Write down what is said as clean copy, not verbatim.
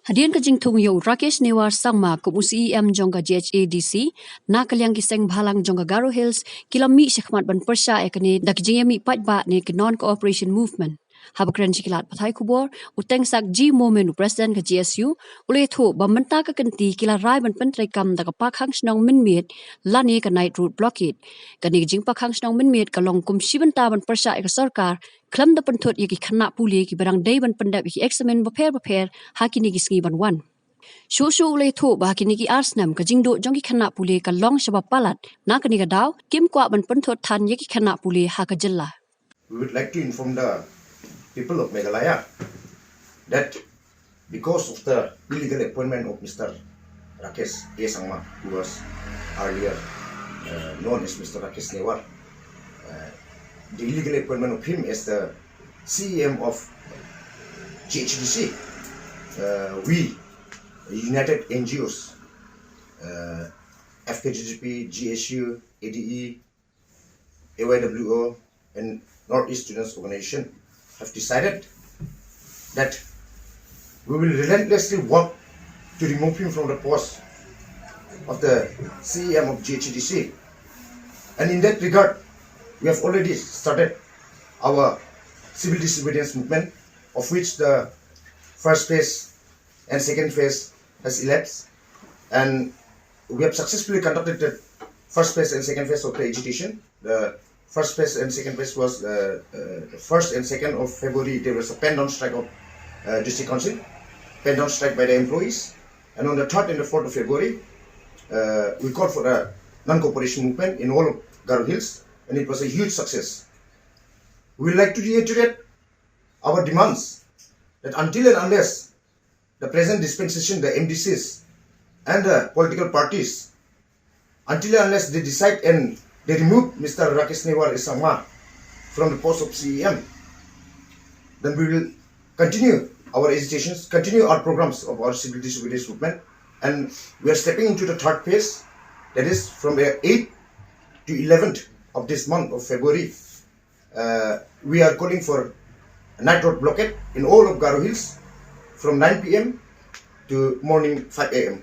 Hadian ka jingtung yo Rakesh Newar sangma kum UCEM jongga Ghadc na kalyang kiseng bhalang jongga Garo Hills kilami Shakhmat ban persya ekani dak jingemi patba ne non cooperation movement. Habakran jikilat pathai kubor uteng sak ji moment president ka GSU ule tho bamanta ka kanti kila rai ban pentrai kam dak Pakhang Shnong Mynmiet lani ka night road blockade kani jing Pakhang Shnong Mynmiet ka long kum shibanta ban persya ek sarkar klam da pentot yaki khana puli ki barang day ban pendap yaki examen baper hakini ki sngi ban wan Shosho ule tho ba kini ki arsnam ka jingdo jongki khana puli ka long shabab palat na kani ka daw kim kwa ban pentot than yaki khana puli ha ka jilla. We would like to inform the people of Meghalaya that because of the illegal appointment of Mr. Rakesh ASHA, who was earlier known as Mr. Rakesh Newar, the illegal appointment of him as the CEM of GHDC, we United NGOs, FKGGP, GSU, ADE, AYWO, and Northeast Students Organization have decided that we will relentlessly work to remove him from the post of the CEM of GHDC. And in that regard, we have already started our civil disobedience movement, of which the first phase and second phase has elapsed. And we have successfully conducted the first phase and second phase of the agitation. The first phase and second phase was the 1st and 2nd of February. There was a pen-down strike of district council, pen-down strike by the employees. And on the 3rd and the 4th of February, we called for a non-cooperation movement in all of Garo Hills, and it was a huge success. We would like to reiterate our demands that until and unless the present dispensation, the MDCs and the political parties, until and unless they decide and they remove Mr. Rakesh Newar ASHA from the post of CEM, then we will continue our agitations, continue our programs of our civil disobedience movement, and we are stepping into the 3rd phase, that is from the 8th to 11th of this month of February. We are calling for a night road blockade in all of Garo Hills from 9 PM to morning 5 AM.